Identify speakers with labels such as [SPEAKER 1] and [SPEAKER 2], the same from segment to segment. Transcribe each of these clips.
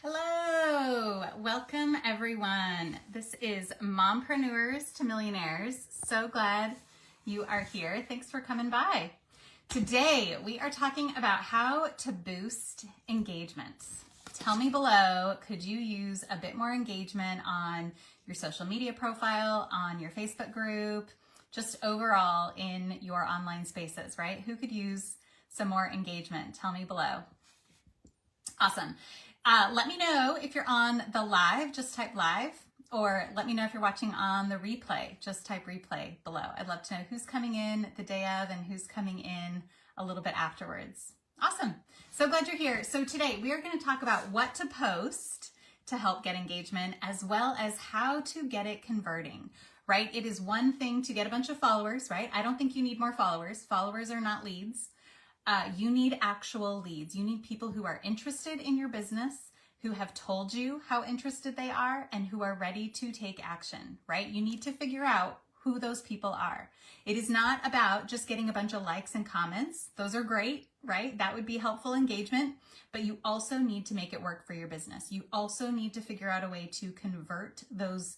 [SPEAKER 1] Hello, welcome everyone. This is Mompreneurs to Millionaires. So glad you are here. Thanks for coming by. Today we are talking about how to boost engagement. Tell me below, could you use a bit more engagement on your social media profile, on your Facebook group, just overall in your online spaces, right? Who could use some more engagement? Tell me below. Awesome. Let me know if you're on the live, just type live, or let me know if you're watching on the replay, just type replay below. I'd love to know who's coming in the day of and who's coming in a little bit afterwards. Awesome. So glad you're here. So today we are going to talk about what to post to help get engagement, as well as how to get it converting, right? It is one thing to get a bunch of followers, right? I don't think you need more followers. Followers are not leads. You need actual leads. You need people who are interested in your business, who have told you how interested they are, and who are ready to take action, right? You need to figure out who those people are. It is not about just getting a bunch of likes and comments. Those are great, right? That would be helpful engagement, but you also need to make it work for your business. You also need to figure out a way to convert those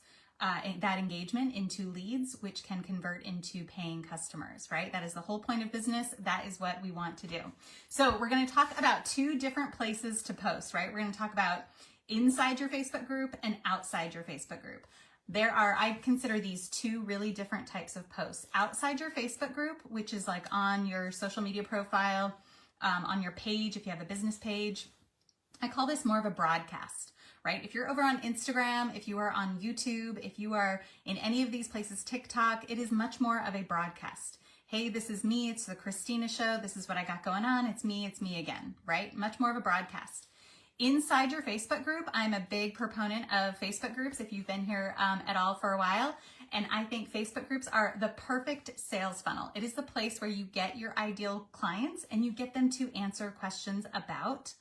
[SPEAKER 1] that engagement into leads, which can convert into paying customers, right? That is the whole point of business. That is what we want to do. So we're going to talk about two different places to post, right? We're going to talk about inside your Facebook group and outside your Facebook group. I consider these two really different types of posts. Outside your Facebook group, which is like on your social media profile, on your page, if you have a business page, I call this more of a broadcast. Right? If you're over on Instagram, if you are on YouTube, if you are in any of these places, TikTok, it is much more of a broadcast. Hey, this is me. It's the Christina show. This is what I got going on. It's me again, right? Much more of a broadcast. Inside your Facebook group, I'm a big proponent of Facebook groups if you've been here at all for a while. And I think Facebook groups are the perfect sales funnel. It is the place where you get your ideal clients and you get them to answer questions about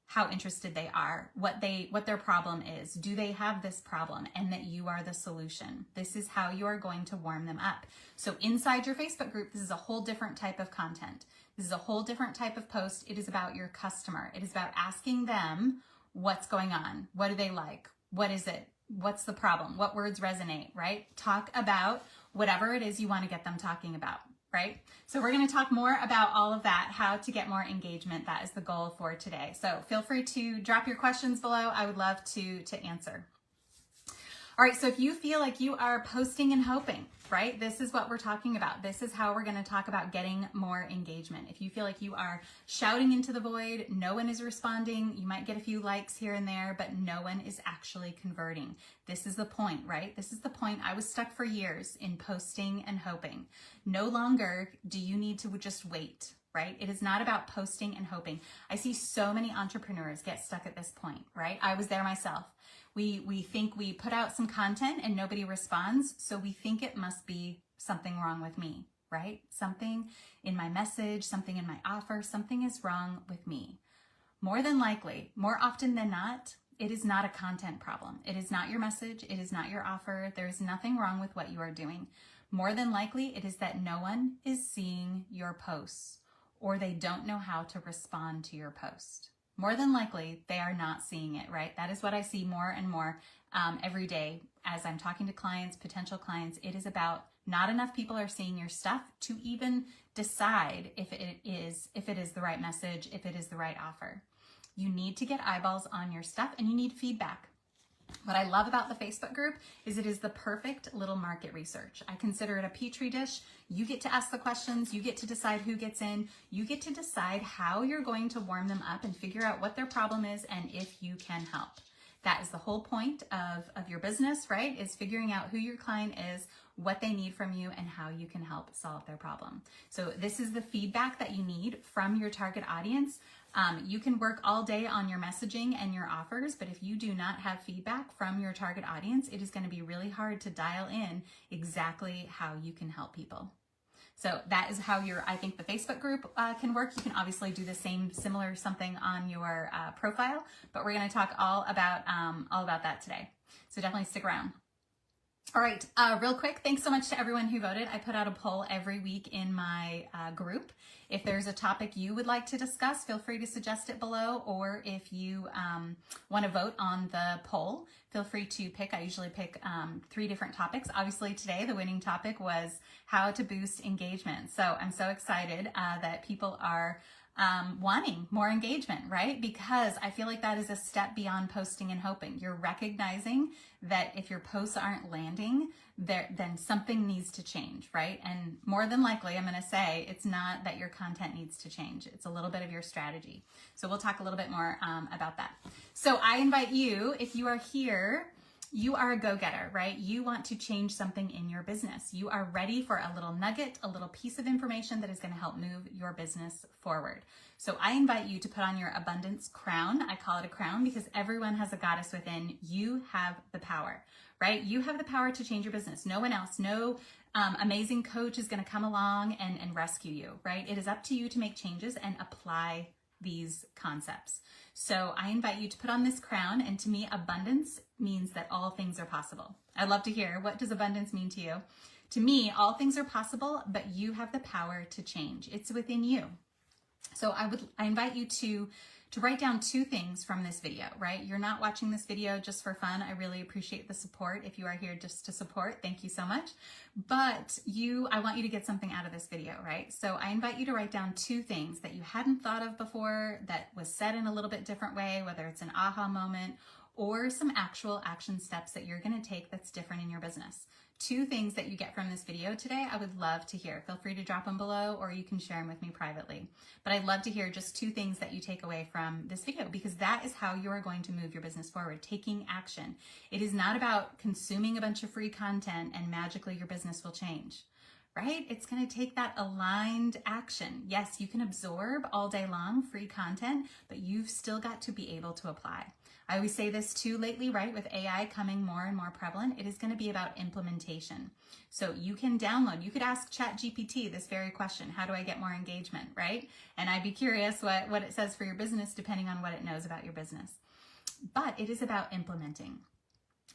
[SPEAKER 1] how interested they are, what their problem is, do they have this problem, and that you are the solution. This is how you are going to warm them up. So inside your Facebook group, this is a whole different type of content. This is a whole different type of post. It is about your customer. It is about asking them what's going on. What do they like? What is it? What's the problem? What words resonate, right? Talk about whatever it is you want to get them talking about. Right? So we're going to talk more about all of that, how to get more engagement. That is the goal for today. So feel free to drop your questions below. I would love to answer. All right, so if you feel like you are posting and hoping, right? This is what we're talking about. This is how we're going to talk about getting more engagement. If you feel like you are shouting into the void, no one is responding, you might get a few likes here and there, but no one is actually converting. This is the point, right? This is the point. I was stuck for years in posting and hoping. No longer do you need to just wait, right? It is not about posting and hoping. I see so many entrepreneurs get stuck at this point, right? I was there myself. We think we put out some content and nobody responds, so we think it must be something wrong with me, right? Something in my message, something in my offer, something is wrong with me. More than likely, more often than not, it is not a content problem. It is not your message. It is not your offer. There is nothing wrong with what you are doing. More than likely, it is that no one is seeing your posts, or they don't know how to respond to your post. More than likely, they are not seeing it, right? That is what I see more and more every day as I'm talking to clients, potential clients. It is about not enough people are seeing your stuff to even decide if it is the right message, if it is the right offer. You need to get eyeballs on your stuff and you need feedback. What I love about the Facebook group is it is the perfect little market research. I consider it a petri dish. You get to ask the questions. You get to decide who gets in. You get to decide how you're going to warm them up and figure out what their problem is and if you can help. That is the whole point of your business, right? Is figuring out who your client is, what they need from you, and how you can help solve their problem. So this is the feedback that you need from your target audience. You can work all day on your messaging and your offers, but if you do not have feedback from your target audience, it is going to be really hard to dial in exactly how you can help people. So that is how I think the Facebook group can work. You can obviously do the similar something on your profile, but we're going to talk all about that today. So definitely stick around. All right, real quick, thanks so much to everyone who voted. I put out a poll every week in my group. If there's a topic you would like to discuss, feel free to suggest it below, or if you want to vote on the poll, feel free to pick. I usually pick 3 different topics. Obviously today the winning topic was how to boost engagement. So I'm so excited that people are wanting more engagement, right? Because I feel like that is a step beyond posting and hoping. You're recognizing that if your posts aren't landing, then something needs to change, right? And more than likely, I'm going to say it's not that your content needs to change. It's a little bit of your strategy. So we'll talk a little bit more about that. So I invite you, if you are here, you are a go-getter, right? You want to change something in your business. You are ready for a little nugget, a little piece of information that is going to help move your business forward. So I invite you to put on your abundance crown. I call it a crown because everyone has a goddess within. You have the power, right? You have the power to change your business. No one else, no amazing coach is going to come along and rescue you, right? It is up to you to make changes and apply these concepts. So I invite you to put on this crown, and to me, abundance means that all things are possible. I'd love to hear, what does abundance mean to you? To me, all things are possible, but you have the power to change. It's within you. So I invite you to write down 2 things from this video, right? You're not watching this video just for fun. I really appreciate the support. If you are here just to support, thank you so much. But I want you to get something out of this video, right? So I invite you to write down 2 things that you hadn't thought of before, that was said in a little bit different way, whether it's an aha moment or some actual action steps that you're going to take that's different in your business. 2 things that you get from this video today, I would love to hear. Feel free to drop them below, or you can share them with me privately. But I'd love to hear just 2 things that you take away from this video, because that is how you are going to move your business forward, taking action. It is not about consuming a bunch of free content and magically your business will change, right? It's going to take that aligned action. Yes, you can absorb all day long free content, but you've still got to be able to apply. I always say this too lately, right? With AI coming more and more prevalent, it is going to be about implementation. So you can download, you could ask ChatGPT this very question: how do I get more engagement, right? And I'd be curious what it says for your business, depending on what it knows about your business. But it is about implementing.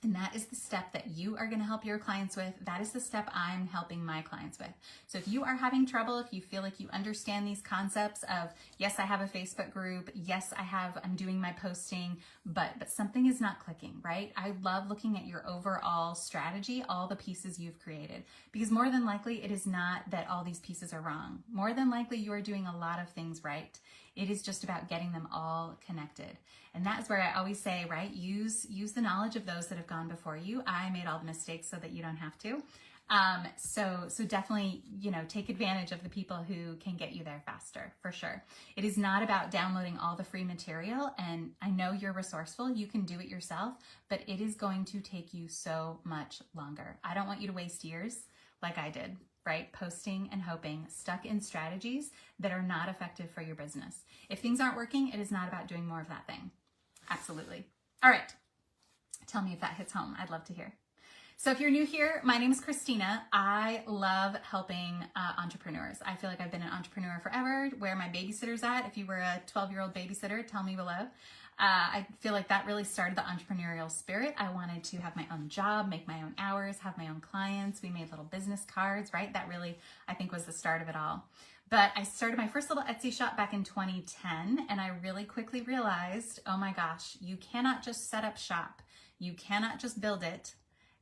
[SPEAKER 1] And that is the step that you are going to help your clients with. That is the step I'm helping my clients with. So if you are having trouble, if you feel like you understand these concepts of, yes, I have a Facebook group, yes, I'm doing my posting, but something is not clicking, right? I love looking at your overall strategy, all the pieces you've created, because more than likely it is not that all these pieces are wrong. More than likely you are doing a lot of things right. It is just about getting them all connected. And that's where I always say, right, use the knowledge of those that have gone before you. I made all the mistakes so that you don't have to. So definitely, take advantage of the people who can get you there faster, for sure. It is not about downloading all the free material. And I know you're resourceful. You can do it yourself, but it is going to take you so much longer. I don't want you to waste years like I did, right? Posting and hoping, stuck in strategies that are not effective for your business. If things aren't working, it is not about doing more of that thing. Absolutely. All right. Tell me if that hits home. I'd love to hear. So if you're new here, my name is Christina. I love helping entrepreneurs. I feel like I've been an entrepreneur forever. Where my babysitter's at, if you were a 12-year-old babysitter, tell me below. I feel like that really started the entrepreneurial spirit. I wanted to have my own job, make my own hours, have my own clients. We made little business cards, right? That really, I think, was the start of it all. But I started my first little Etsy shop back in 2010, and I really quickly realized, oh my gosh, you cannot just set up shop. You cannot just build it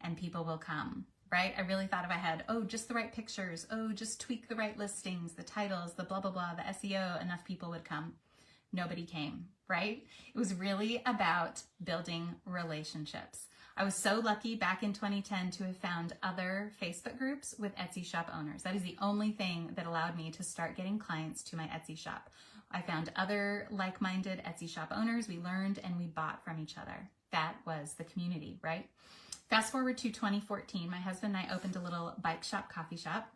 [SPEAKER 1] and people will come, right? I really thought if I had, just the right pictures, just tweak the right listings, the titles, the blah, blah, blah, the SEO, enough people would come. Nobody came, right? It was really about building relationships. I was so lucky back in 2010 to have found other Facebook groups with Etsy shop owners. That is the only thing that allowed me to start getting clients to my Etsy shop. I found other like-minded Etsy shop owners. We learned and we bought from each other. That was the community, right? Fast forward to 2014, my husband and I opened a little bike shop, coffee shop.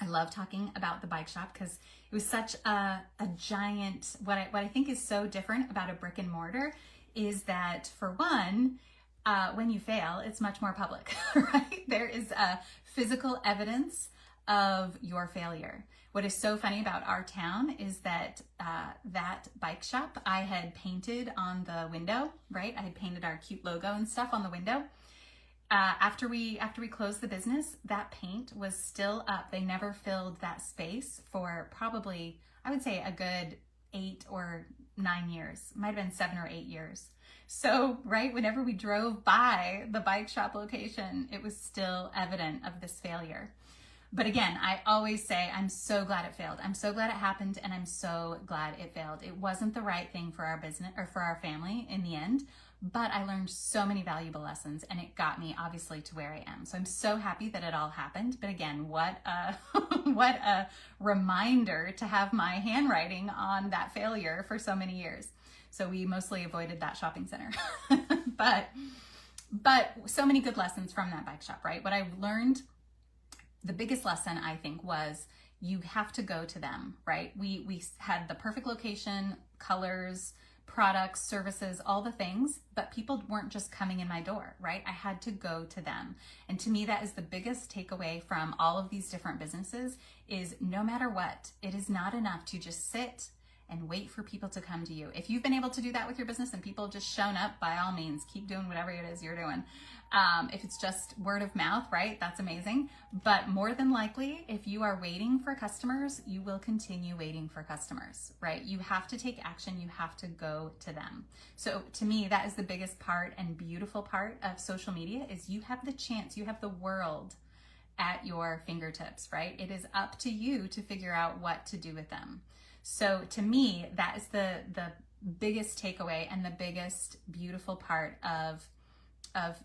[SPEAKER 1] I love talking about the bike shop because it was such a giant, what I think is so different about a brick and mortar is that, for one, when you fail, it's much more public, right? There is physical evidence of your failure. What is so funny about our town is that that bike shop I had painted on the window, right? I had painted our cute logo and stuff on the window. after we closed the business, that paint was still up. They never filled that space for probably, I would say, a good 8 or 9 years. Might have been 7 or 8 years. So, right, whenever we drove by the bike shop location, it was still evident of this failure. But again, I always say, I'm so glad it failed. I'm so glad it happened, and I'm so glad it failed. It wasn't the right thing for our business or for our family in the end, but I learned so many valuable lessons, and it got me obviously to where I am. So I'm so happy that it all happened. But again, what a, what a reminder to have my handwriting on that failure for so many years. So we mostly avoided that shopping center, but so many good lessons from that bike shop, right? What I learned, the biggest lesson I think was you have to go to them, right? We had the perfect location, colors, products, services, all the things, but people weren't just coming in my door, right? I had to go to them. And to me, that is the biggest takeaway from all of these different businesses is no matter what, it is not enough to just sit and wait for people to come to you. If you've been able to do that with your business and people have just shown up, by all means, keep doing whatever it is you're doing. If it's just word of mouth, right, that's amazing. But more than likely, if you are waiting for customers, you will continue waiting for customers, right? You have to take action. You have to go to them. So to me, that is the biggest part and beautiful part of social media is you have the chance, you have the world at your fingertips, right? It is up to you to figure out what to do with them. So to me, that is the biggest takeaway and the biggest beautiful part of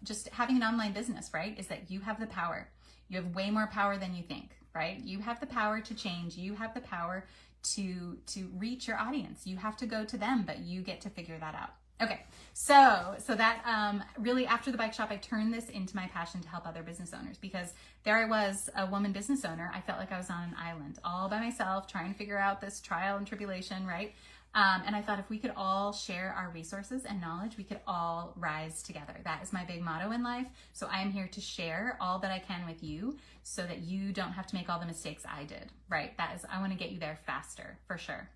[SPEAKER 1] just having an online business, right? Is that you have the power. You have way more power than you think, right? You have the power to change. You have the power to reach your audience. You have to go to them, but you get to figure that out. Okay, so that really after the bike shop, I turned this into my passion to help other business owners because there I was, a woman business owner. I felt like I was on an island all by myself trying to figure out this trial and tribulation, right? And I thought if we could all share our resources and knowledge, we could all rise together. That is my big motto in life. So I am here to share all that I can with you so that you don't have to make all the mistakes I did, right? That is, I want to get you there faster, for sure.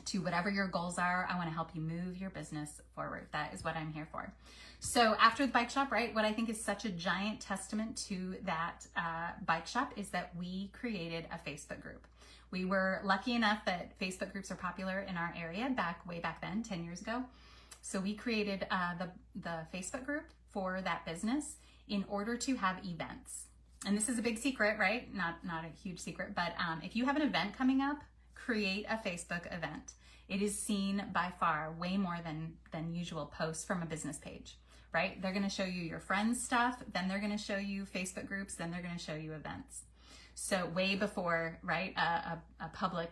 [SPEAKER 1] To whatever your goals are, I want to help you move your business forward. That is what I'm here for. So after the bike shop, right, what I think is such a giant testament to that bike shop is that we created a Facebook group. We were lucky enough that Facebook groups are popular in our area way back then, 10 years ago. So we created the Facebook group for that business in order to have events. And this is a big secret, right? Not a huge secret, but if you have an event coming up, create a Facebook event. It is seen by far way more than usual posts from a business page, right? They're going to show you your friends' stuff, then they're going to show you Facebook groups, then they're going to show you events. So way before, right, a public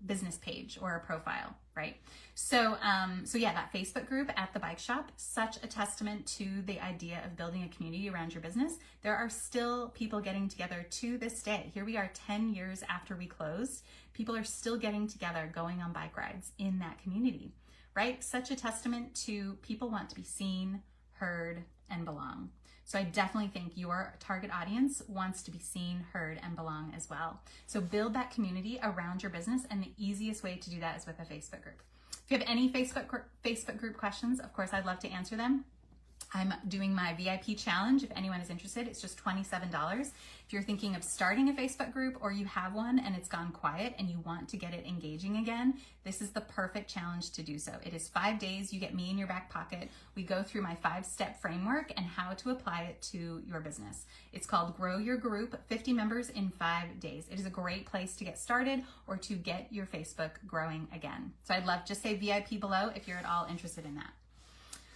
[SPEAKER 1] business page or a profile, right? So yeah, that Facebook group at the bike shop, such a testament to the idea of building a community around your business. There are still people getting together to this day. Here we are 10 years after we closed. People are still getting together, going on bike rides in that community, right? Such a testament to people want to be seen, heard, and belong. So I definitely think your target audience wants to be seen, heard, and belong as well. So build that community around your business, and the easiest way to do that is with a Facebook group. If you have any Facebook group questions, of course, I'd love to answer them. I'm doing my VIP challenge. If anyone is interested, it's just $27. If you're thinking of starting a Facebook group or you have one and it's gone quiet and you want to get it engaging again, this is the perfect challenge to do so. It is 5 days. You get me in your back pocket. We go through my 5-step framework and how to apply it to your business. It's called Grow Your Group, 50 members in 5 days. It is a great place to get started or to get your Facebook growing again. So I'd love, just say VIP below if you're at all interested in that.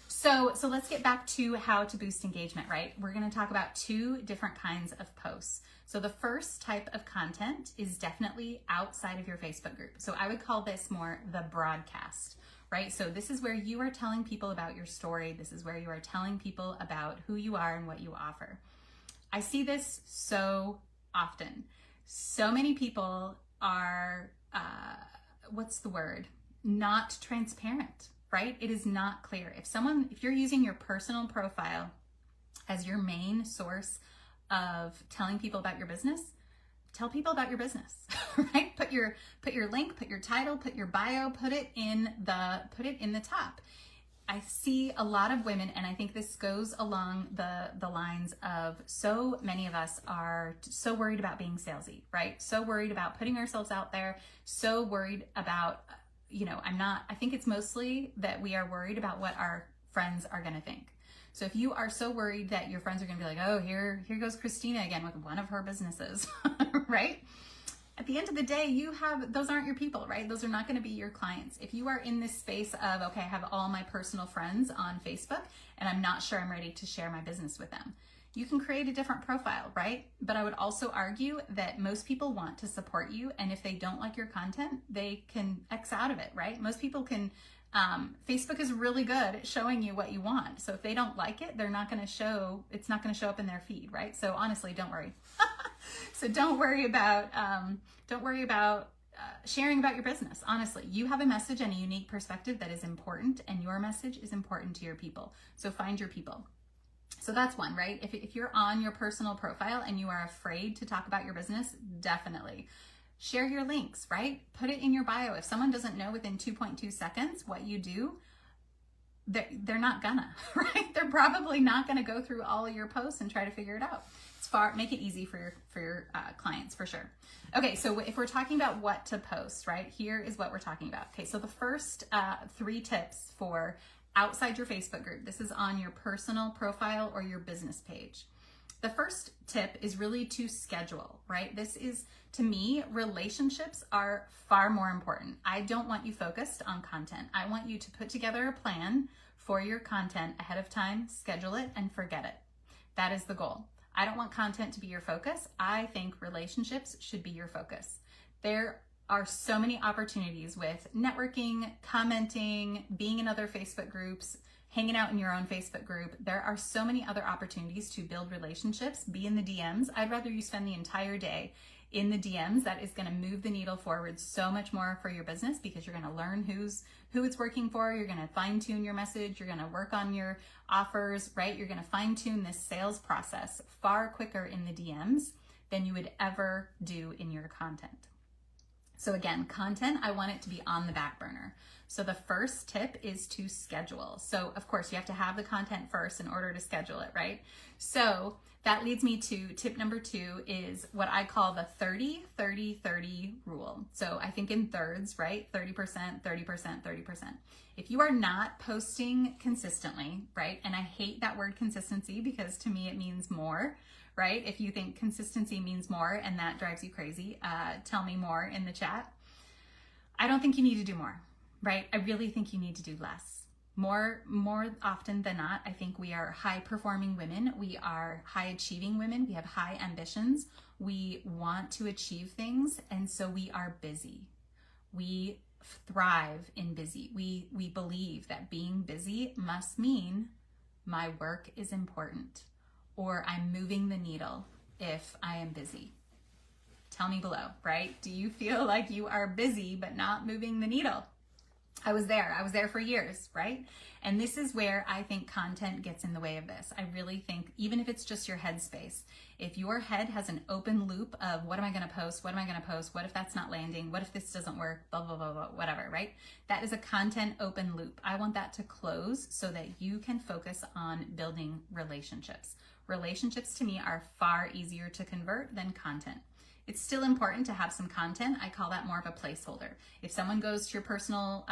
[SPEAKER 1] So let's get back to how to boost engagement, right? We're going to talk about 2 different kinds of posts. So the first type of content is definitely outside of your Facebook group. So I would call this more the broadcast, right? So this is where you are telling people about your story. This is where you are telling people about who you are and what you offer. I see this so often. So many people are, not transparent. Right? It is not clear. If you're using your personal profile as your main source of telling people about your business, tell people about your business, right? Put your link, put your title, put your bio, put it in the top. I see a lot of women, and I think this goes along the lines of so many of us are so worried about being salesy, right? So worried about putting ourselves out there, so worried about, I think it's mostly that we are worried about what our friends are going to think. So if you are so worried that your friends are going to be like, oh, here goes Christina again with one of her businesses, right? At the end of the day, those aren't your people, right? Those are not going to be your clients. If you are in this space of, okay, I have all my personal friends on Facebook and I'm not sure I'm ready to share my business with them, you can create a different profile, right? But I would also argue that most people want to support you. And if they don't like your content, they can X out of it, right? Most people can, Facebook is really good at showing you what you want. So if they don't like it, it's not going to show up in their feed, right? So honestly, don't worry. So don't worry about sharing about your business. Honestly, you have a message and a unique perspective that is important, and your message is important to your people. So find your people. So that's one, right? If you're on your personal profile and you are afraid to talk about your business, definitely share your links, right? Put it in your bio. If someone doesn't know within 2.2 seconds what you do, they're not gonna, right? They're probably not gonna go through all of your posts and try to figure it out. Make it easy for your clients, for sure. Okay, so if we're talking about what to post, right, here is what we're talking about. Okay, so the first 3 tips for outside your Facebook group, this is on your personal profile or your business page. The first tip is really to schedule, right? This is, to me, relationships are far more important. I don't want you focused on content. I want you to put together a plan for your content ahead of time, schedule it, and forget it. That is the goal. I don't want content to be your focus. I think relationships should be your focus. There are so many opportunities with networking, commenting, being in other Facebook groups, hanging out in your own Facebook group. There are so many other opportunities to build relationships, be in the DMs. I'd rather you spend the entire day in the DMs. That is going to move the needle forward so much more for your business, because you're going to learn who it's working for. You're going to fine tune your message. You're going to work on your offers, right? You're going to fine tune this sales process far quicker in the DMs than you would ever do in your content. So again, content, I want it to be on the back burner. So the first tip is to schedule. So of course you have to have the content first in order to schedule it, right? So that leads me to tip number 2 is what I call the 30-30-30 rule. So I think in thirds, right? 30%, 30%, 30%. If you are not posting consistently, right? And I hate that word consistency, because to me it means more, right? If you think consistency means more and that drives you crazy, tell me more in the chat. I don't think you need to do more, right? I really think you need to do less. More often than not, I think we are high performing women. We are high achieving women. We have high ambitions. We want to achieve things. And so we are busy. We thrive in busy. We believe that being busy must mean my work is important, or I'm moving the needle if I am busy. Tell me below, right? Do you feel like you are busy but not moving the needle? I was there for years, right? And this is where I think content gets in the way of this. I really think, even if it's just your headspace, if your head has an open loop of what am I going to post? What am I going to post? What if that's not landing? What if this doesn't work? Blah, blah, blah, blah, whatever, right? That is a content open loop. I want that to close so that you can focus on building relationships. Relationships to me are far easier to convert than content. It's still important to have some content. I call that more of a placeholder. If someone goes to your personal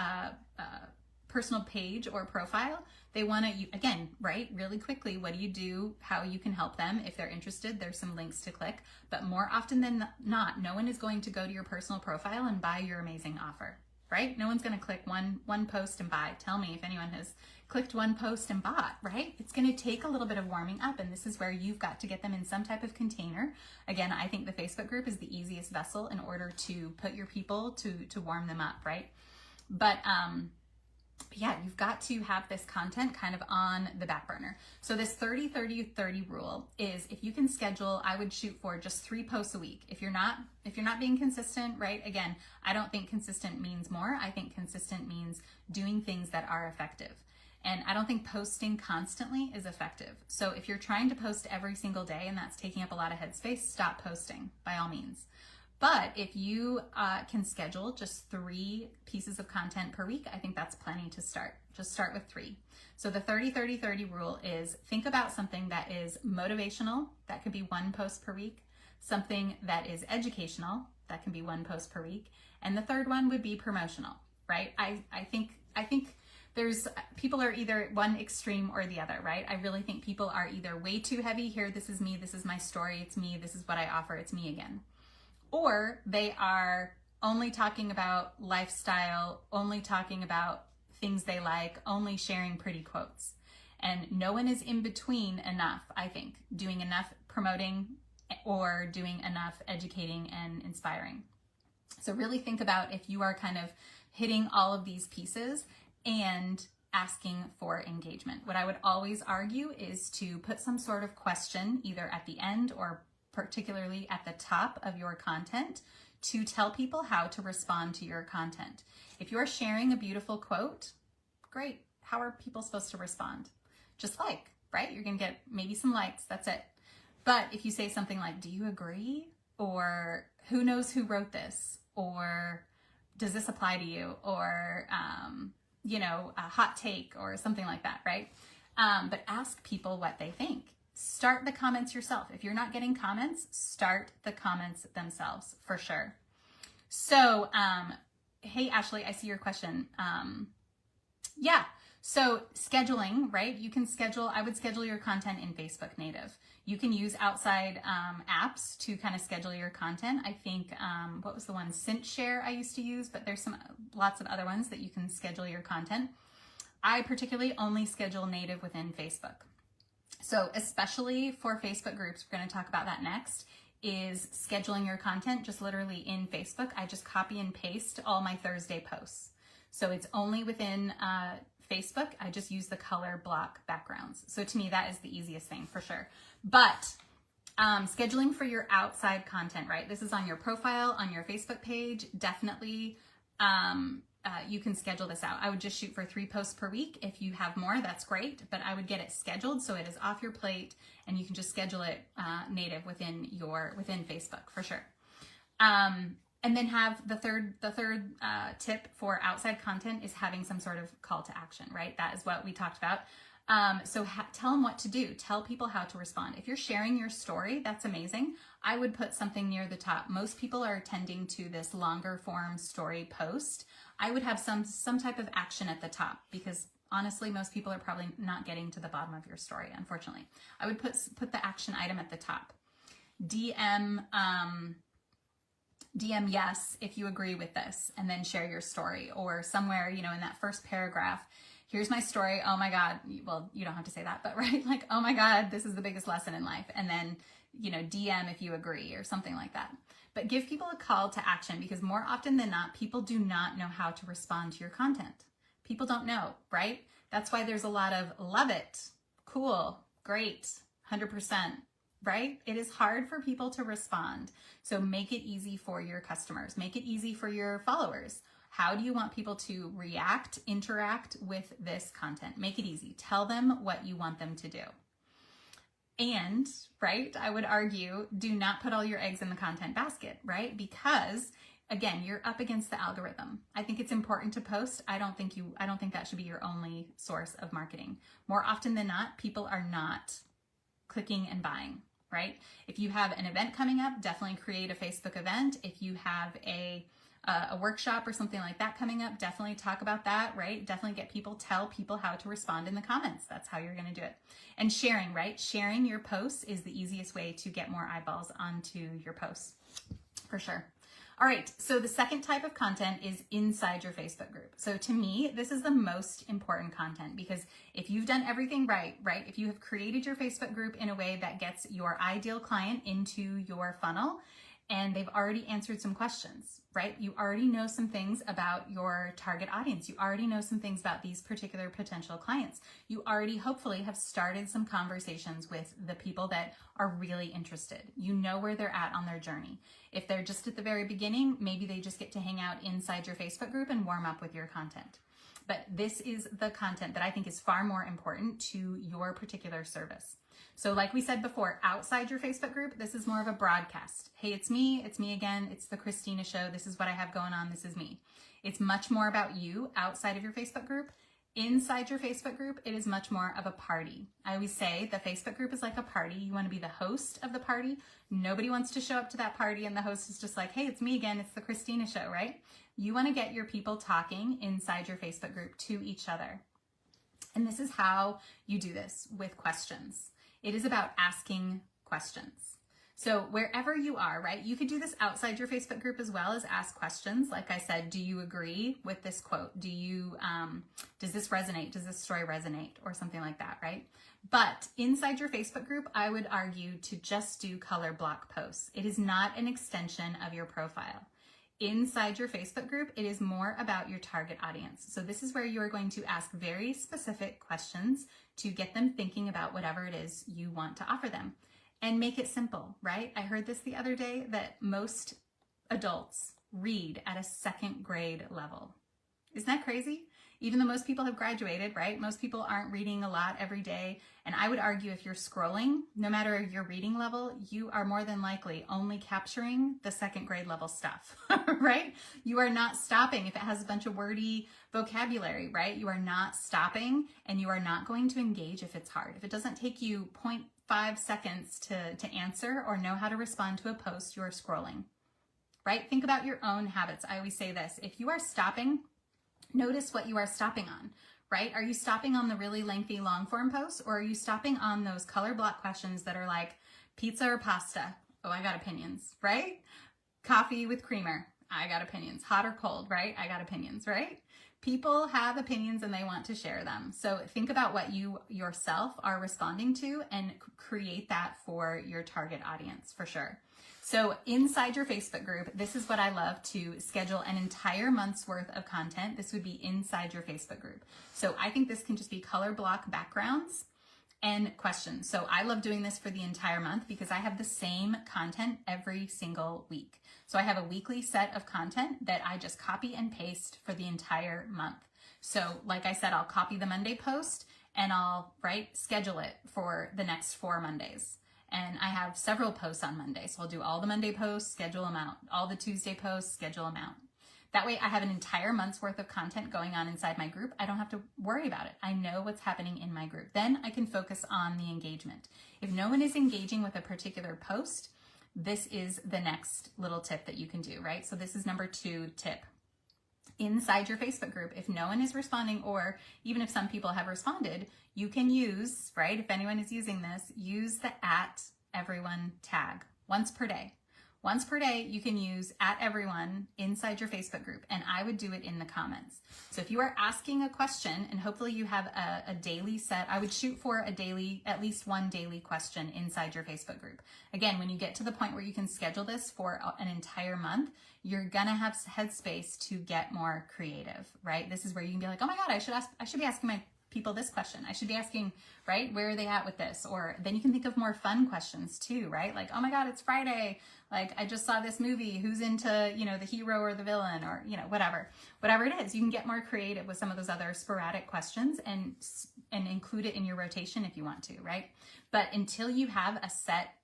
[SPEAKER 1] page or profile, they want to, again, right, really quickly, what do you do, how you can help them. If they're interested, there's some links to click. But more often than not, no one is going to go to your personal profile and buy your amazing offer, right? No one's going to click one post and buy. Tell me if anyone has clicked one post and bought, right? It's going to take a little bit of warming up, and this is where you've got to get them in some type of container. Again, I think the Facebook group is the easiest vessel in order to put your people to warm them up, right? But yeah, you've got to have this content kind of on the back burner. So this 30-30-30 rule is, if you can schedule, I would shoot for just 3 posts a week. If you're not being consistent, right? Again, I don't think consistent means more. I think consistent means doing things that are effective. And I don't think posting constantly is effective. So if you're trying to post every single day and that's taking up a lot of headspace, stop posting by all means. But if you can schedule just 3 pieces of content per week, I think that's plenty to start. Just start with 3. So the 30-30-30 rule is think about something that is motivational, that could be 1 post per week, something that is educational, that can be 1 post per week, and the third one would be promotional, right? I think there's people are either one extreme or the other, right? I really think people are either way too heavy, here, this is me, this is my story, it's me, this is what I offer, it's me again. Or they are only talking about lifestyle, only talking about things they like, only sharing pretty quotes. And no one is in between enough, I think, doing enough promoting or doing enough educating and inspiring. So really think about if you are kind of hitting all of these pieces and asking for engagement. What I would always argue is to put some sort of question either at the end or particularly at the top of your content to tell people how to respond to your content. If you're sharing a beautiful quote, great. How are people supposed to respond? Just like, right? You're gonna get maybe some likes, that's it. But if you say something like, do you agree? Or who knows who wrote this? Or does this apply to you? Or, a hot take or something like that, right? But ask people what they think. Start the comments yourself. If you're not getting comments, start the comments themselves for sure. So, hey, Ashley, I see your question. Yeah, so scheduling, right? You can schedule, I would schedule your content in Facebook Native. You can use outside apps to kind of schedule your content. I think, what was the one? SynthShare I used to use, but there's lots of other ones that you can schedule your content. I particularly only schedule native within Facebook. So especially for Facebook groups, we're going to talk about that next, is scheduling your content just literally in Facebook. I just copy and paste all my Thursday posts. So it's only within Facebook. I just use the color block backgrounds. So to me, that is the easiest thing for sure. But scheduling for your outside content, right? This is on your profile, on your Facebook page. Definitely you can schedule this out. I would just shoot for 3 posts per week. If you have more, that's great, but I would get it scheduled so it is off your plate and you can just schedule it native within Facebook for sure. And then have the third tip for outside content is having some sort of call to action, right? That is what we talked about. So tell them what to do. Tell people how to respond. If you're sharing your story, that's amazing. I would put something near the top. Most people are tending to this longer form story post. I would have some type of action at the top because honestly, most people are probably not getting to the bottom of your story, unfortunately. I would put the action item at the top. DM yes if you agree with this, and then share your story, or somewhere, in that first paragraph, here's my story. Oh my God. Well, you don't have to say that, but right? Like, oh my God, this is the biggest lesson in life. And then, DM if you agree or something like that. But give people a call to action because more often than not, people do not know how to respond to your content. People don't know, right? That's why there's a lot of love it, cool, great, 100%. Right? It is hard for people to respond. So make it easy for your customers. Make it easy for your followers. How do you want people to react, interact with this content? Make it easy. Tell them what you want them to do. And, right, I would argue, do not put all your eggs in the content basket, right? Because again, you're up against the algorithm. I think it's important to post. I don't think that should be your only source of marketing. More often than not, people are not clicking and buying. Right? If you have an event coming up, definitely create a Facebook event. If you have a workshop or something like that coming up, definitely talk about that, right? Definitely tell people how to respond in the comments. That's how you're going to do it. And sharing, right? Sharing your posts is the easiest way to get more eyeballs onto your posts, for sure. All right, so the second type of content is inside your Facebook group. So to me, this is the most important content because if you've done everything right, if you have created your Facebook group in a way that gets your ideal client into your funnel and they've already answered some questions, right? You already know some things about your target audience. You already know some things about these particular potential clients. You already hopefully have started some conversations with the people that are really interested. You know where they're at on their journey. If they're just at the very beginning, maybe they just get to hang out inside your Facebook group and warm up with your content. But this is the content that I think is far more important to your particular service. So like we said before, outside your Facebook group, this is more of a broadcast. Hey, it's me again. It's the Christina Show. This is what I have going on. This is me. It's much more about you outside of your Facebook group. Inside your Facebook group, it is much more of a party. I always say the Facebook group is like a party. You want to be the host of the party. Nobody wants to show up to that party and the host is just like, hey, it's me again. It's the Christina Show, right? You want to get your people talking inside your Facebook group to each other. And this is how you do this with questions. It is about asking questions. So wherever you are, right, you could do this outside your Facebook group as well as ask questions. Like I said, do you agree with this quote? Does this resonate? Does this story resonate? Or something like that, right? But inside your Facebook group, I would argue to just do color block posts. It is not an extension of your profile. Inside your Facebook group, it is more about your target audience. So this is where you are going to ask very specific questions to get them thinking about whatever it is you want to offer them. And make it simple, right? I heard this the other day that most adults read at a second grade level. Isn't that crazy? Even though most people have graduated, right? Most people aren't reading a lot every day. And I would argue if you're scrolling, no matter your reading level, you are more than likely only capturing the second grade level stuff, right? You are not stopping if it has a bunch of wordy vocabulary, right? You are not stopping and you are not going to engage if it's hard. If it doesn't take you 0.5 seconds to answer or know how to respond to a post, you are scrolling, right? Think about your own habits. I always say this, if you are stopping, notice what you are stopping on, right? Are you stopping on the really lengthy long form posts, or are you stopping on those color block questions that are like pizza or pasta? Oh, I got opinions, right? Coffee with creamer. I got opinions. Hot or cold, right? I got opinions, right? People have opinions and they want to share them. So think about what you yourself are responding to and create that for your target audience for sure. So inside your Facebook group, this is what I love to schedule an entire month's worth of content. This would be inside your Facebook group. So I think this can just be color block backgrounds and questions. So I love doing this for the entire month because I have the same content every single week. So I have a weekly set of content that I just copy and paste for the entire month. So like I said, I'll copy the Monday post and I'll schedule it for the next 4 Mondays. And I have several posts on Monday. So I'll do all the Monday posts, schedule them out. All the Tuesday posts, schedule them out. That way I have an entire month's worth of content going on inside my group. I don't have to worry about it. I know what's happening in my group. Then I can focus on the engagement. If no one is engaging with a particular post, this is the next little tip that you can do, right? So this is number 2 tip. Inside your Facebook group, if no one is responding, or even if some people have responded, you can use, right, if anyone is using this, use the @everyone tag once per day. Once per day, you can use @everyone inside your Facebook group, and I would do it in the comments. So if you are asking a question, and hopefully you have a daily set, I would shoot for at least one daily question inside your Facebook group. Again, when you get to the point where you can schedule this for an entire month, you're gonna have headspace to get more creative, right? This is where you can be like, oh my God, I should be asking my people this question. I should be asking, right, where are they at with this? Or then you can think of more fun questions too, right? Like, oh my God, it's Friday. Like, I just saw this movie. Who's into, the hero or the villain, or, whatever it is. You can get more creative with some of those other sporadic questions and include it in your rotation if you want to, right? But until you have a set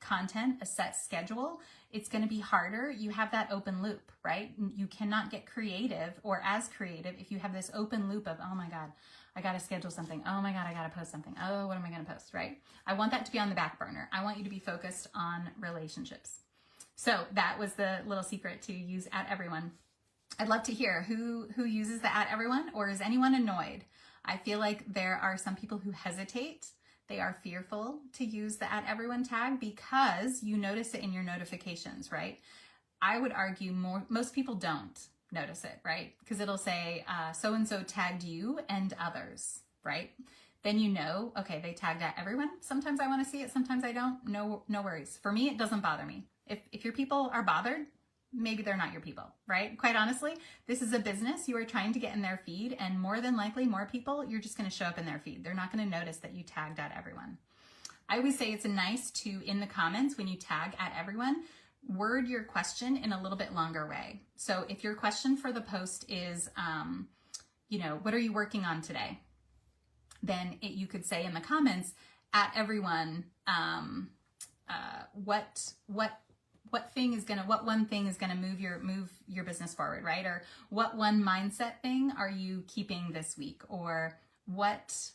[SPEAKER 1] content, a set schedule, it's going to be harder. You have that open loop, right? You cannot get creative or as creative if you have this open loop of, oh my God, I got to schedule something. Oh my God, I got to post something. Oh, what am I going to post, right? I want that to be on the back burner. I want you to be focused on relationships. So that was the little secret to use @everyone. I'd love to hear who uses the @everyone, or is anyone annoyed? I feel like there are some people who hesitate. They are fearful to use the @everyone tag because you notice it in your notifications, right? I would argue most people don't notice it, right? Because it'll say so-and-so tagged you and others, right? Then okay, they tagged @everyone. Sometimes I want to see it, sometimes I don't. No worries. For me, it doesn't bother me. If your people are bothered, maybe they're not your people, right? Quite honestly, this is a business. You are trying to get in their feed, and more than likely, more people, you're just going to show up in their feed. They're not going to notice that you tagged @everyone. I always say it's nice to, in the comments, when you tag @everyone, word your question in a little bit longer way. So if your question for the post is, what are you working on today? Then you could say in the comments, at everyone, what one thing is gonna move your business forward, right? Or what one mindset thing are you keeping this week? Or what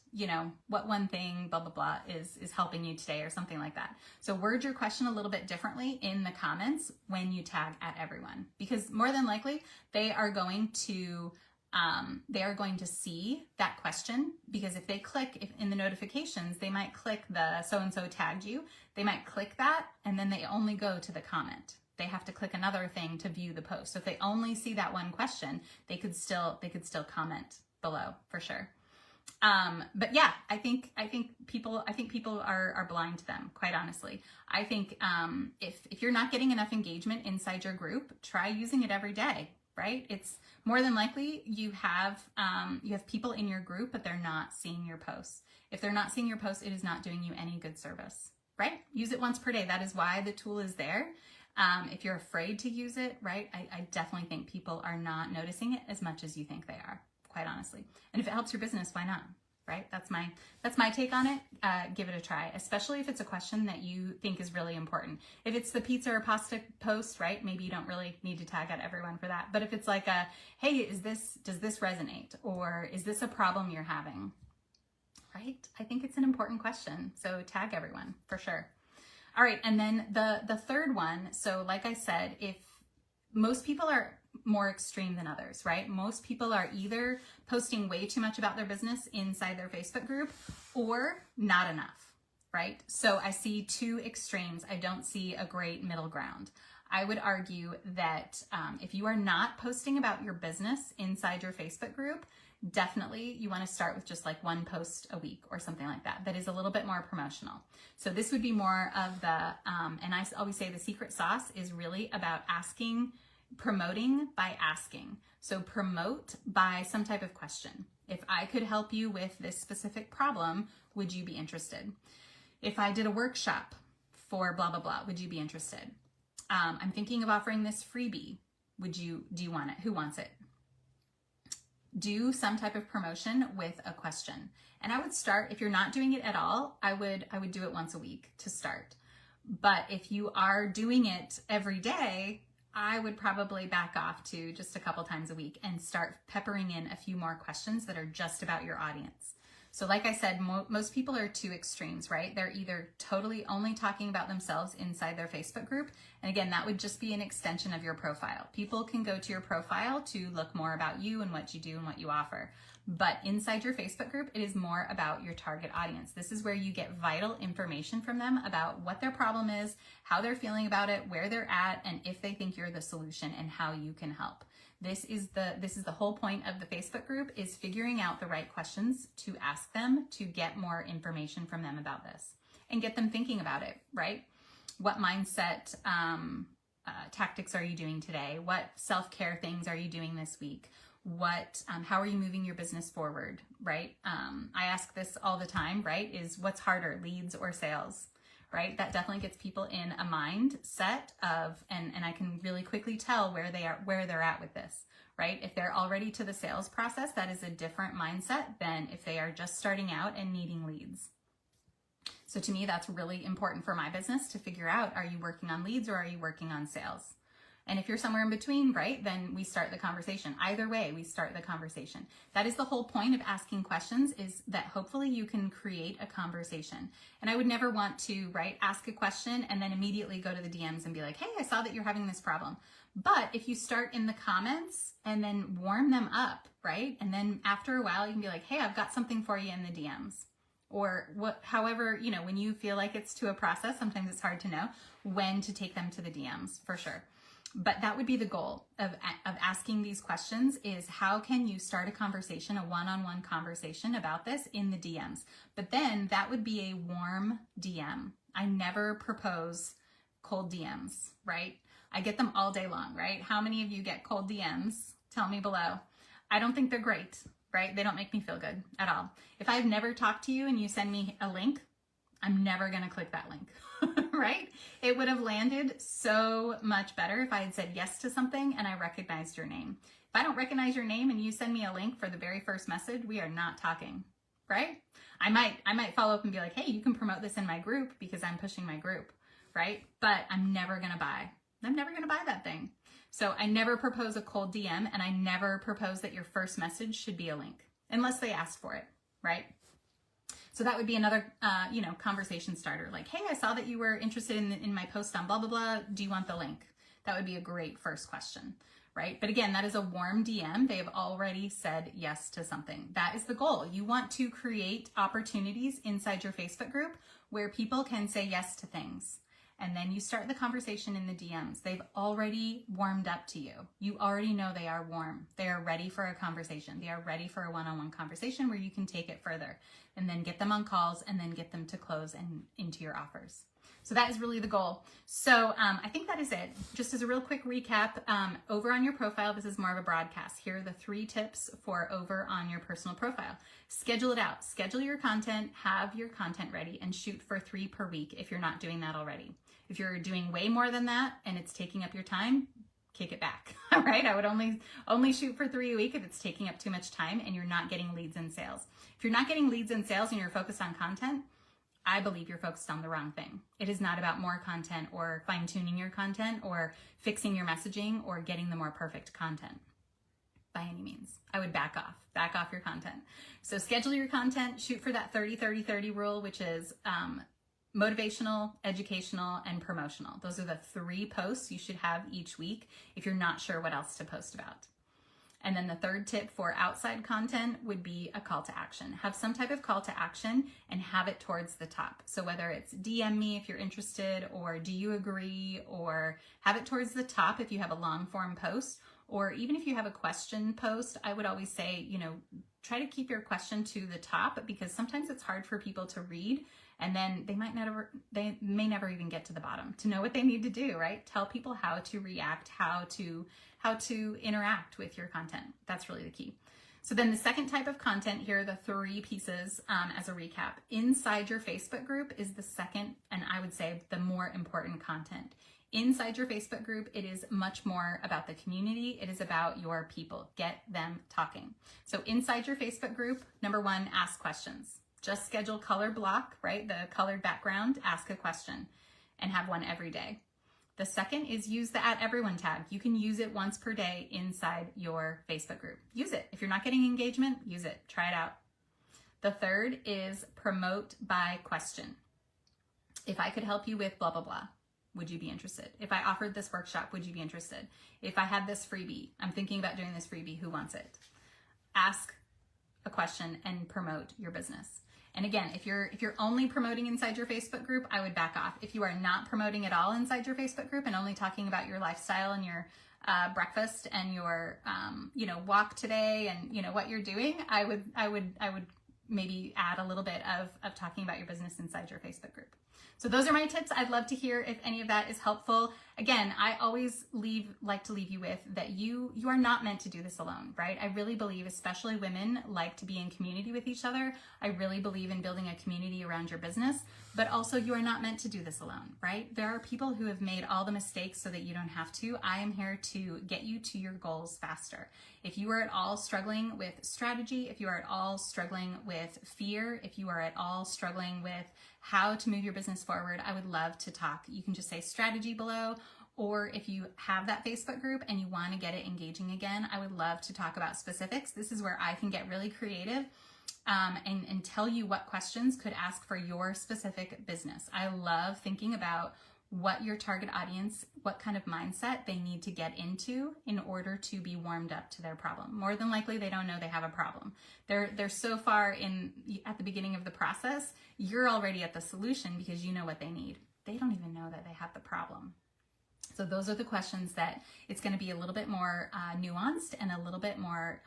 [SPEAKER 1] one thing, blah, blah, blah, is helping you today, or something like that. So word your question a little bit differently in the comments when you tag at everyone, because more than likely they are going to see that question, because if they click in the notifications, they might click the so-and-so tagged you, they might click that, and then they only go to the comment. They have to click another thing to view the post. So if they only see that one question, they could still comment below for sure. But yeah, I think people are blind to them, quite honestly. I think, if you're not getting enough engagement inside your group, try using it every day, right? It's more than likely you have people in your group, but they're not seeing your posts. If they're not seeing your posts, it is not doing you any good service, right? Use it once per day. That is why the tool is there. If you're afraid to use it, right? I definitely think people are not noticing it as much as you think they are, quite honestly. And if it helps your business, why not? Right? That's my take on it. Give it a try, especially if it's a question that you think is really important. If it's the pizza or pasta post, right? Maybe you don't really need to tag out everyone for that. But if it's like hey, does this resonate? Or is this a problem you're having? Right? I think it's an important question. So tag everyone for sure. All right. And then the third one. So like I said, if most people are more extreme than others, right? Most people are either posting way too much about their business inside their Facebook group or not enough, right? So I see two extremes. I don't see a great middle ground. I would argue that if you are not posting about your business inside your Facebook group, definitely you want to start with just like one post a week or something like that. That is a little bit more promotional. So this would be more of the, and I always say the secret sauce is really about promoting by asking. So promote by some type of question. If I could help you with this specific problem, would you be interested? If I did a workshop for blah, blah, blah, would you be interested? I'm thinking of offering this freebie. Do you want it? Who wants it? Do some type of promotion with a question. And I would start, if you're not doing it at all, I would do it once a week to start. But if you are doing it every day, I would probably back off to just a couple times a week and start peppering in a few more questions that are just about your audience. So like I said, most people are two extremes, right? They're either totally only talking about themselves inside their Facebook group. And again, that would just be an extension of your profile. People can go to your profile to look more about you and what you do and what you offer. But inside your Facebook group, it is more about your target audience. This is where you get vital information from them about what their problem is, how they're feeling about it, where they're at, and if they think you're the solution and how you can help. This is the whole point of the Facebook group, is figuring out the right questions to ask them to get more information from them about this and get them thinking about it, right? What mindset tactics are you doing today? What self-care things are you doing this week? How are you moving your business forward, right? I ask this all the time, right? Is what's harder, leads or sales, right? That definitely gets people in a mindset of, and I can really quickly tell where they're at with this, right? If they're already to the sales process, that is a different mindset than if they are just starting out and needing leads. So to me, that's really important for my business to figure out, are you working on leads or are you working on sales? And if you're somewhere in between, right, then we start the conversation. Either way, we start the conversation. That is the whole point of asking questions, is that hopefully you can create a conversation. And I would never want to, right, ask a question and then immediately go to the DMs and be like, hey, I saw that you're having this problem. But if you start in the comments and then warm them up, right, and then after a while you can be like, hey, I've got something for you in the DMs. Or however, when you feel like it's to a process, sometimes it's hard to know when to take them to the DMs, for sure. But that would be the goal of asking these questions, is how can you start a conversation, a one-on-one conversation about this in the DMs? But then that would be a warm DM. I never propose cold DMs, right? I get them all day long, right? How many of you get cold DMs? Tell me below. I don't think they're great, right? They don't make me feel good at all. If I've never talked to you and you send me a link, I'm never going to click that link, right? It would have landed so much better if I had said yes to something and I recognized your name. If I don't recognize your name and you send me a link for the very first message, we are not talking, right? I might follow up and be like, hey, you can promote this in my group because I'm pushing my group, right? But I'm never going to buy. I'm never going to buy that thing. So I never propose a cold DM, and I never propose that your first message should be a link unless they ask for it, right? So that would be another, conversation starter. Like, hey, I saw that you were interested in my post on blah, blah, blah. Do you want the link? That would be a great first question, right? But again, that is a warm DM. They have already said yes to something. That is the goal. You want to create opportunities inside your Facebook group where people can say yes to things. And then you start the conversation in the DMs. They've already warmed up to you. You already know they are warm. They are ready for a conversation. They are ready for a one-on-one conversation where you can take it further and then get them on calls and then get them to close and into your offers. So that is really the goal. So I think that is it. Just as a real quick recap, over on your profile, this is more of a broadcast. Here are the 3 tips for over on your personal profile. Schedule it out. Schedule your content, have your content ready, and shoot for 3 per week if you're not doing that already. If you're doing way more than that and it's taking up your time, kick it back. All right. I would only shoot for 3 a week if it's taking up too much time and you're not getting leads and sales. If you're not getting leads and sales and you're focused on content, I believe you're focused on the wrong thing. It is not about more content or fine-tuning your content or fixing your messaging or getting the more perfect content by any means. I would back off your content. So schedule your content, shoot for that 30-30-30 rule, which is motivational, educational, and promotional. Those are the 3 posts you should have each week if you're not sure what else to post about. And then the 3rd tip for outside content would be a call to action. Have some type of call to action and have it towards the top. So whether it's DM me if you're interested, or do you agree, or have it towards the top if you have a long form post, or even if you have a question post, I would always say, try to keep your question to the top because sometimes it's hard for people to read. And then they may never even get to the bottom to know what they need to do, right? Tell people how to react, how to interact with your content. That's really the key. So then the second type of content, here are the 3 pieces as a recap. Inside your Facebook group is the second, and I would say the more important content. Inside your Facebook group, it is much more about the community. It is about your people. Get them talking. So inside your Facebook group, number 1, ask questions. Just schedule color block, right? The colored background, ask a question and have one every day. The second is use the @everyone tag. You can use it once per day inside your Facebook group. Use it. If you're not getting engagement, use it. Try it out. The third is promote by question. If I could help you with blah, blah, blah, would you be interested? If I offered this workshop, would you be interested? If I had this freebie, I'm thinking about doing this freebie, who wants it? Ask a question and promote your business. And again, if you're only promoting inside your Facebook group, I would back off. If you are not promoting at all inside your Facebook group and only talking about your lifestyle and your breakfast and your walk today and what you're doing, I would maybe add a little bit of talking about your business inside your Facebook group. So those are my tips. I'd love to hear if any of that is helpful. Again, I always like to leave you with that you are not meant to do this alone, right? I really believe, especially women like to be in community with each other. I really believe in building a community around your business, but also you are not meant to do this alone, right? There are people who have made all the mistakes so that you don't have to. I am here to get you to your goals faster. If you are at all struggling with strategy, if you are at all struggling with fear, if you are at all struggling with how to move your business forward, I would love to talk. You can just say strategy below, or if you have that Facebook group and you want to get it engaging again, I would love to talk about specifics. This is where I can get really creative and tell you what questions could ask for your specific business. I love thinking about what your target audience, what kind of mindset they need to get into in order to be warmed up to their problem. More than likely, they don't know they have a problem. They're so far at the beginning of the process, you're already at the solution because you know what they need. They don't even know that they have the problem. So those are the questions that it's going to be a little bit more nuanced and a little bit more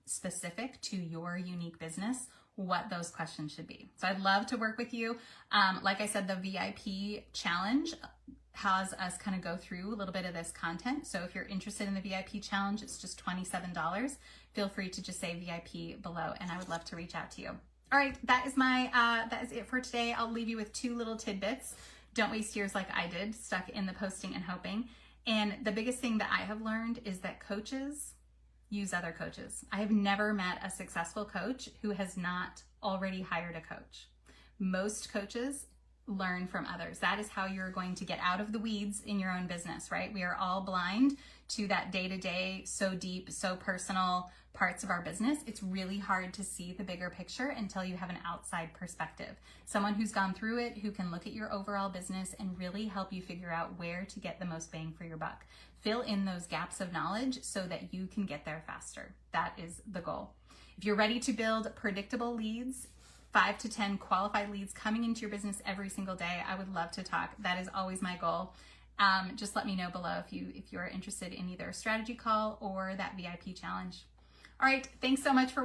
[SPEAKER 1] specific to your unique business, what those questions should be. So I'd love to work with you. Like I said, the VIP challenge has us kind of go through a little bit of this content. So if you're interested in the VIP challenge, it's just $27. Feel free to just say VIP below and I would love to reach out to you. All right, that is it for today. I'll leave you with 2 little tidbits. Don't waste years like I did, stuck in the posting and hoping. And the biggest thing that I have learned is that coaches use other coaches. I have never met a successful coach who has not already hired a coach. Most coaches learn from others. That is how you're going to get out of the weeds in your own business, right? We are all blind to that day-to-day, so deep, so personal parts of our business. It's really hard to see the bigger picture until you have an outside perspective. Someone who's gone through it, who can look at your overall business and really help you figure out where to get the most bang for your buck. Fill in those gaps of knowledge so that you can get there faster. That is the goal. If you're ready to build predictable leads, 5 to 10 qualified leads coming into your business every single day, I would love to talk. That is always my goal. Just let me know below if you're interested in either a strategy call or that VIP challenge. All right, thanks so much for watching.